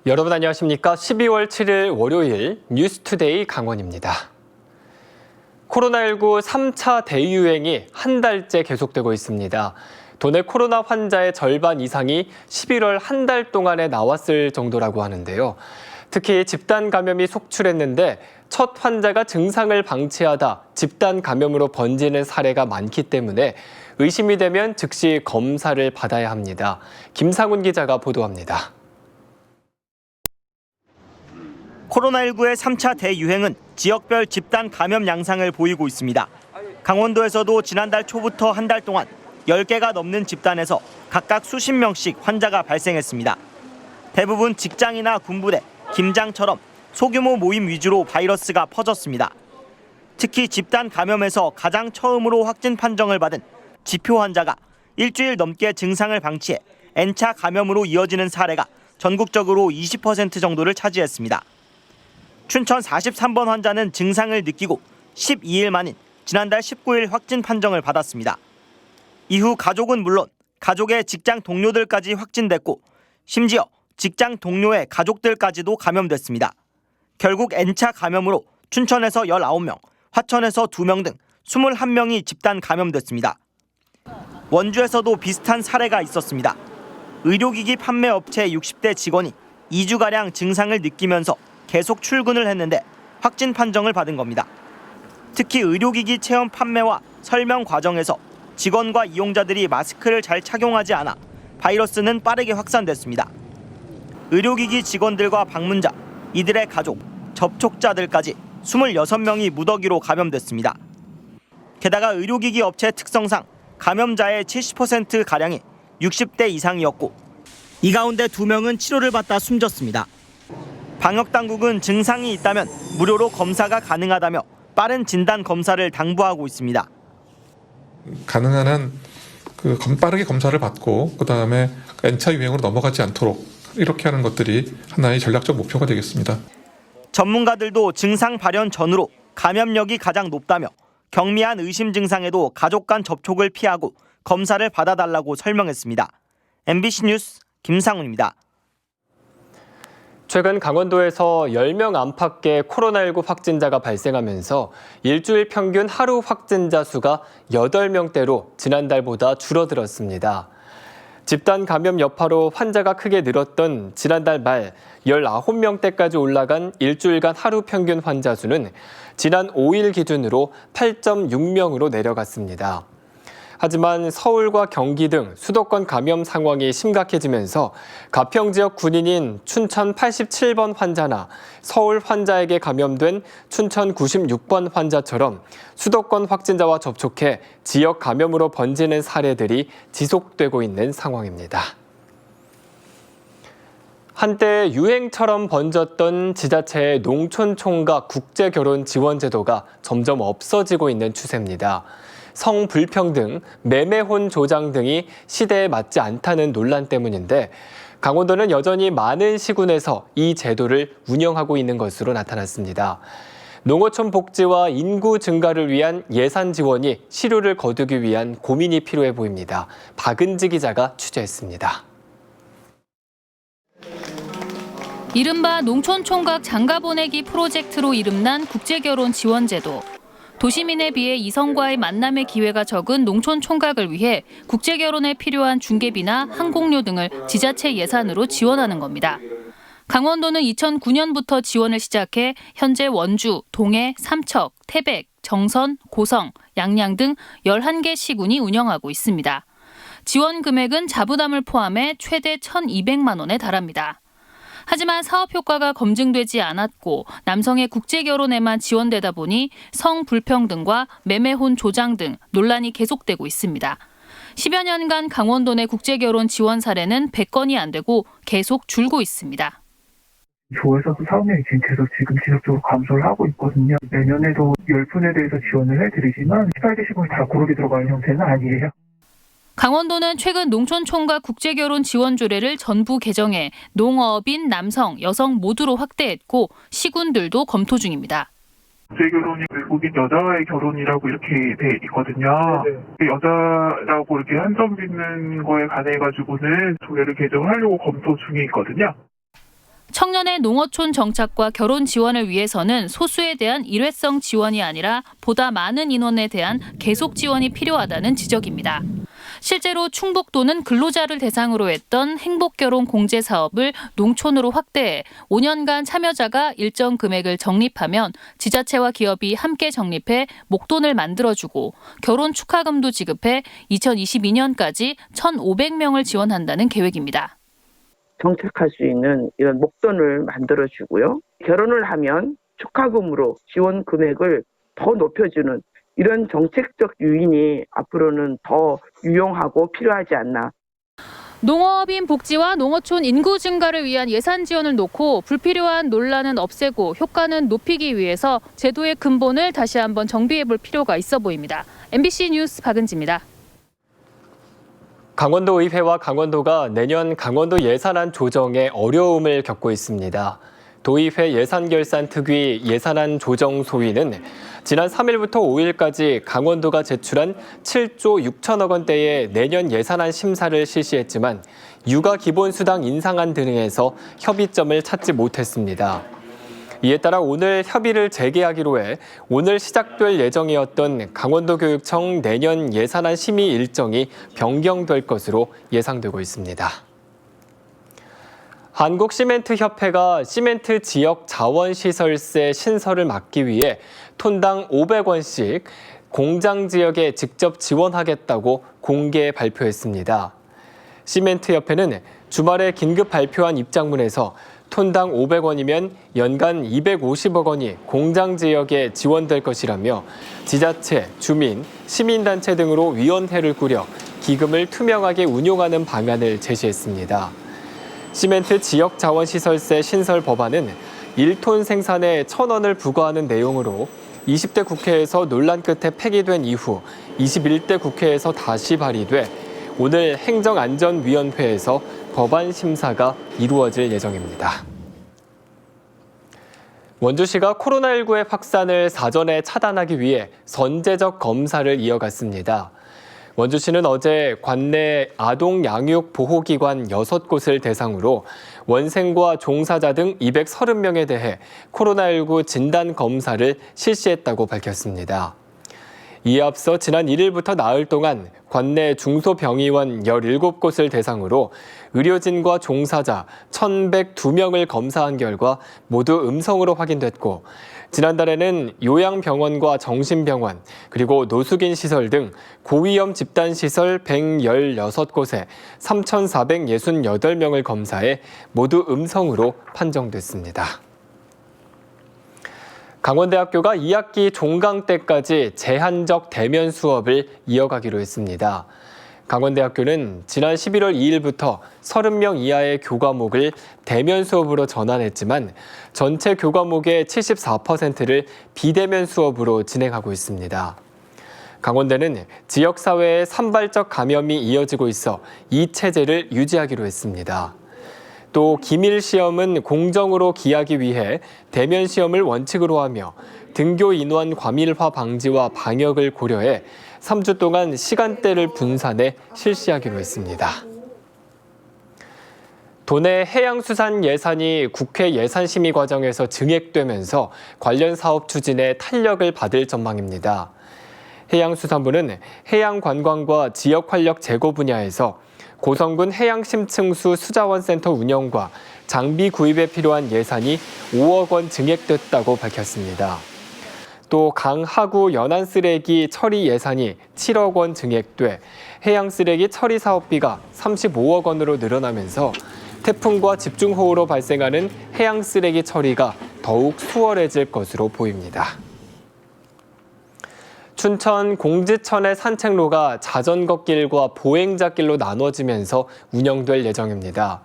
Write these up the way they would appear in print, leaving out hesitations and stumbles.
여러분 안녕하십니까? 12월 7일 월요일 뉴스투데이 강원입니다. 코로나19 3차 대유행이 한 달째 계속되고 있습니다. 도내 코로나 환자의 절반 이상이 11월 한 달 동안에 나왔을 정도라고 하는데요. 특히 집단 감염이 속출했는데 첫 환자가 증상을 방치하다 집단 감염으로 번지는 사례가 많기 때문에 의심이 되면 즉시 검사를 받아야 합니다. 김상훈 기자가 보도합니다. 코로나19의 3차 대유행은 지역별 집단 감염 양상을 보이고 있습니다. 강원도에서도 지난달 초부터 한 달 동안 10개가 넘는 집단에서 각각 수십 명씩 환자가 발생했습니다. 대부분 직장이나 군부대, 김장처럼 소규모 모임 위주로 바이러스가 퍼졌습니다. 특히 집단 감염에서 가장 처음으로 확진 판정을 받은 지표 환자가 일주일 넘게 증상을 방치해 N차 감염으로 이어지는 사례가 전국적으로 20% 정도를 차지했습니다. 춘천 43번 환자는 증상을 느끼고 12일 만인 지난달 19일 확진 판정을 받았습니다. 이후 가족은 물론 가족의 직장 동료들까지 확진됐고 심지어 직장 동료의 가족들까지도 감염됐습니다. 결국 N차 감염으로 춘천에서 19명, 화천에서 2명 등 21명이 집단 감염됐습니다. 원주에서도 비슷한 사례가 있었습니다. 의료기기 판매 업체 60대 직원이 2주가량 증상을 느끼면서 계속 출근을 했는데 확진 판정을 받은 겁니다. 특히 의료기기 체험 판매와 설명 과정에서 직원과 이용자들이 마스크를 잘 착용하지 않아 바이러스는 빠르게 확산됐습니다. 의료기기 직원들과 방문자, 이들의 가족, 접촉자들까지 26명이 무더기로 감염됐습니다. 게다가 의료기기 업체 특성상 감염자의 70%가량이 60대 이상이었고 이 가운데 2명은 치료를 받다 숨졌습니다. 방역당국은 증상이 있다면 무료로 검사가 가능하다며 빠른 진단 검사를 당부하고 있습니다. 가능한 한 빠르게 검사를 받고 그다음에 N차 유행으로 넘어가지 않도록 이렇게 하는 것들이 하나의 전략적 목표가 되겠습니다. 전문가들도 증상 발현 전후로 감염력이 가장 높다며 경미한 의심 증상에도 가족 간 접촉을 피하고 검사를 받아달라고 설명했습니다. MBC 뉴스 김상훈입니다. 최근 강원도에서 10명 안팎의 코로나19 확진자가 발생하면서 일주일 평균 하루 확진자 수가 8명대로 지난달보다 줄어들었습니다. 집단 감염 여파로 환자가 크게 늘었던 지난달 말 19명대까지 올라간 일주일간 하루 평균 환자 수는 지난 5일 기준으로 8.6명으로 내려갔습니다. 하지만 서울과 경기 등 수도권 감염 상황이 심각해지면서 가평 지역 군인인 춘천 87번 환자나 서울 환자에게 감염된 춘천 96번 환자처럼 수도권 확진자와 접촉해 지역 감염으로 번지는 사례들이 지속되고 있는 상황입니다. 한때 유행처럼 번졌던 지자체의 농촌 총각 국제 결혼 지원 제도가 점점 없어지고 있는 추세입니다. 성불평등, 매매혼 조장 등이 시대에 맞지 않다는 논란 때문인데 강원도는 여전히 많은 시군에서 이 제도를 운영하고 있는 것으로 나타났습니다. 농어촌 복지와 인구 증가를 위한 예산 지원이 실효를 거두기 위한 고민이 필요해 보입니다. 박은지 기자가 취재했습니다. 이른바 농촌총각 장가보내기 프로젝트로 이름난 국제결혼 지원제도. 도시민에 비해 이성과의 만남의 기회가 적은 농촌 총각을 위해 국제결혼에 필요한 중개비나 항공료 등을 지자체 예산으로 지원하는 겁니다. 강원도는 2009년부터 지원을 시작해 현재 원주, 동해, 삼척, 태백, 정선, 고성, 양양 등 11개 시군이 운영하고 있습니다. 지원 금액은 자부담을 포함해 최대 1,200만 원에 달합니다. 하지만 사업 효과가 검증되지 않았고 남성의 국제결혼에만 지원되다 보니 성불평등과 매매혼 조장 등 논란이 계속되고 있습니다. 10여 년간 강원도 내 국제결혼 지원 사례는 100건이 안 되고 계속 줄고 있습니다. 조에서도 사업량이 계속 지금 지속적으로 감소를 하고 있거든요. 내년에도 10분에 대해서 지원을 해드리지만 18개 시군이 다 고르게 들어가는 형태는 아니에요. 강원도는 최근 농촌총각 국제결혼 지원 조례를 전부 개정해 농어업인 남성, 여성 모두로 확대했고 시군들도 검토 중입니다. 국제결혼이 외국인 여자와의 결혼이라고 이렇게 돼 있거든요. 여자라고 이렇게 한정 짓는 거에 관해 가지고는 조례를 개정하려고 검토 중에 있거든요. 청년의 농어촌 정착과 결혼 지원을 위해서는 소수에 대한 일회성 지원이 아니라 보다 많은 인원에 대한 계속 지원이 필요하다는 지적입니다. 실제로 충북도는 근로자를 대상으로 했던 행복결혼 공제 사업을 농촌으로 확대해 5년간 참여자가 일정 금액을 적립하면 지자체와 기업이 함께 적립해 목돈을 만들어주고 결혼 축하금도 지급해 2022년까지 1,500명을 지원한다는 계획입니다. 정착할 수 있는 이런 목돈을 만들어주고요. 결혼을 하면 축하금으로 지원 금액을 더 높여주는 이런 정책적 유인이 앞으로는 더 유용하고 필요하지 않나. 농업인 복지와 농어촌 인구 증가를 위한 예산 지원을 놓고 불필요한 논란은 없애고 효과는 높이기 위해서 제도의 근본을 다시 한번 정비해 볼 필요가 있어 보입니다. MBC 뉴스 박은지입니다. 강원도의회와 강원도가 내년 강원도 예산안 조정에 어려움을 겪고 있습니다. 도의회 예산결산특위 예산안 조정 소위는 지난 3일부터 5일까지 강원도가 제출한 7조 6천억 원대의 내년 예산안 심사를 실시했지만 육아 기본수당 인상안 등에서 협의점을 찾지 못했습니다. 이에 따라 오늘 협의를 재개하기로 해 오늘 시작될 예정이었던 강원도교육청 내년 예산안 심의 일정이 변경될 것으로 예상되고 있습니다. 한국시멘트협회가 시멘트 지역 자원시설세 신설을 막기 위해 톤당 500원씩 공장 지역에 직접 지원하겠다고 공개 발표했습니다. 시멘트협회는 주말에 긴급 발표한 입장문에서 톤당 500원이면 연간 250억 원이 공장 지역에 지원될 것이라며 지자체, 주민, 시민단체 등으로 위원회를 꾸려 기금을 투명하게 운용하는 방안을 제시했습니다. 시멘트 지역자원시설세 신설 법안은 1톤 생산에 1,000원을 부과하는 내용으로 20대 국회에서 논란 끝에 폐기된 이후 21대 국회에서 다시 발의돼 오늘 행정안전위원회에서 법안 심사가 이루어질 예정입니다. 원주시가 코로나19의 확산을 사전에 차단하기 위해 선제적 검사를 이어갔습니다. 원주시는 어제 관내 아동 양육 보호기관 6곳을 대상으로 원생과 종사자 등 230명에 대해 코로나19 진단 검사를 실시했다고 밝혔습니다. 이에 앞서 지난 1일부터 나흘 동안 관내 중소병의원 17곳을 대상으로 의료진과 종사자 1,102명을 검사한 결과 모두 음성으로 확인됐고 지난달에는 요양병원과 정신병원 그리고 노숙인 시설 등 고위험 집단시설 116곳에 3,468명을 검사해 모두 음성으로 판정됐습니다. 강원대학교가 2학기 종강 때까지 제한적 대면 수업을 이어가기로 했습니다. 강원대학교는 지난 11월 2일부터 30명 이하의 교과목을 대면 수업으로 전환했지만 전체 교과목의 74%를 비대면 수업으로 진행하고 있습니다. 강원대는 지역사회의 산발적 감염이 이어지고 있어 이 체제를 유지하기로 했습니다. 또 기밀 시험은 공정으로 기하기 위해 대면 시험을 원칙으로 하며 등교 인원 과밀화 방지와 방역을 고려해 3주 동안 시간대를 분산해 실시하기로 했습니다. 도내 해양수산 예산이 국회 예산심의 과정에서 증액되면서 관련 사업 추진에 탄력을 받을 전망입니다. 해양수산부는 해양관광과 지역활력 제고 분야에서 고성군 해양심층수 수자원센터 운영과 장비 구입에 필요한 예산이 5억 원 증액됐다고 밝혔습니다. 또 강하구 연안쓰레기 처리 예산이 7억 원 증액돼 해양쓰레기 처리 사업비가 35억 원으로 늘어나면서 태풍과 집중호우로 발생하는 해양쓰레기 처리가 더욱 수월해질 것으로 보입니다. 춘천 공지천의 산책로가 자전거길과 보행자길로 나눠지면서 운영될 예정입니다.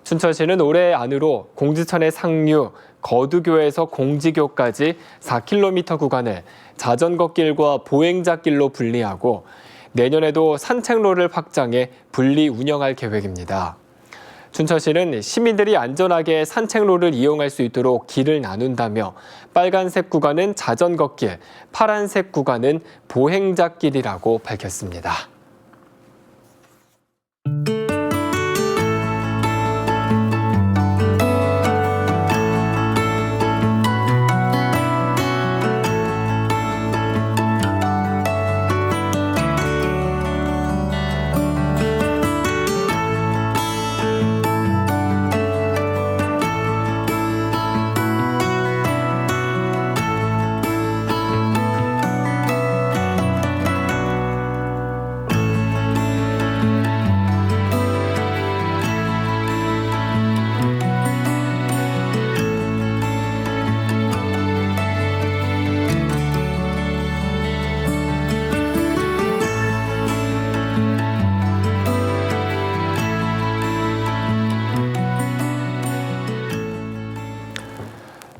춘천시는 올해 안으로 공지천의 상류, 거두교에서 공지교까지 4km 구간을 자전거길과 보행자길로 분리하고 내년에도 산책로를 확장해 분리 운영할 계획입니다. 춘천시는 시민들이 안전하게 산책로를 이용할 수 있도록 길을 나눈다며 빨간색 구간은 자전거길, 파란색 구간은 보행자길이라고 밝혔습니다.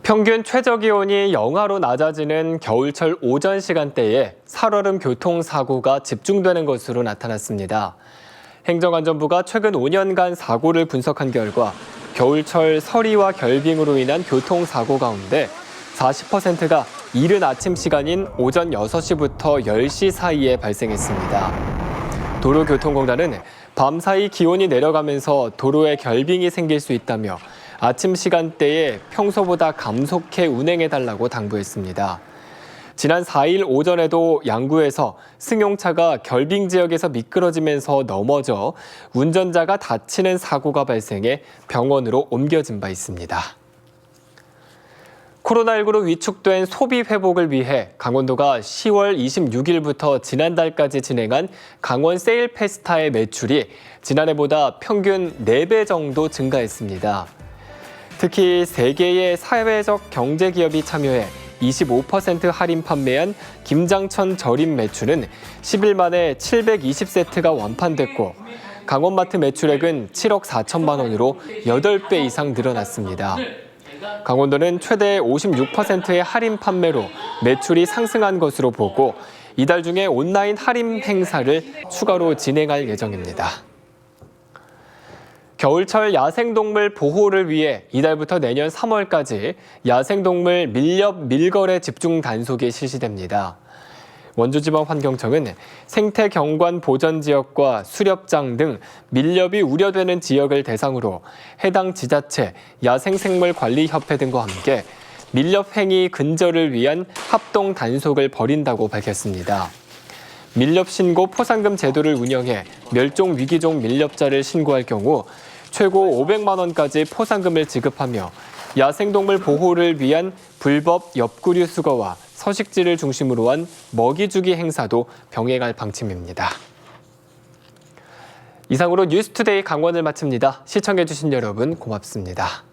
평균 최저기온이 영하로 낮아지는 겨울철 오전 시간대에 살얼음 교통사고가 집중되는 것으로 나타났습니다. 행정안전부가 최근 5년간 사고를 분석한 결과 겨울철 서리와 결빙으로 인한 교통사고 가운데 40%가 이른 아침 시간인 오전 6시부터 10시 사이에 발생했습니다. 도로교통공단은 밤사이 기온이 내려가면서 도로에 결빙이 생길 수 있다며 아침 시간대에 평소보다 감속해 운행해달라고 당부했습니다. 지난 4일 오전에도 양구에서 승용차가 결빙 지역에서 미끄러지면서 넘어져 운전자가 다치는 사고가 발생해 병원으로 옮겨진 바 있습니다. 코로나19로 위축된 소비 회복을 위해 강원도가 10월 26일부터 지난달까지 진행한 강원 세일 페스타의 매출이 지난해보다 평균 4배 정도 증가했습니다. 특히 3개의 사회적 경제기업이 참여해 25% 할인 판매한 김장천 절임 매출은 10일 만에 720세트가 완판됐고 강원마트 매출액은 7억 4천만 원으로 8배 이상 늘어났습니다. 강원도는 최대 56%의 할인 판매로 매출이 상승한 것으로 보고 이달 중에 온라인 할인 행사를 추가로 진행할 예정입니다. 겨울철 야생동물 보호를 위해 이달부터 내년 3월까지 야생동물 밀렵 밀거래 집중 단속이 실시됩니다. 원주지방환경청은 생태경관 보전지역과 수렵장 등 밀렵이 우려되는 지역을 대상으로 해당 지자체, 야생생물관리협회 등과 함께 밀렵 행위 근절을 위한 합동 단속을 벌인다고 밝혔습니다. 밀렵 신고 포상금 제도를 운영해 멸종 위기종 밀렵자를 신고할 경우 최고 500만 원까지 포상금을 지급하며 야생동물 보호를 위한 불법 엽구류 수거와 서식지를 중심으로 한 먹이주기 행사도 병행할 방침입니다. 이상으로 뉴스투데이 강원을 마칩니다. 시청해주신 여러분 고맙습니다.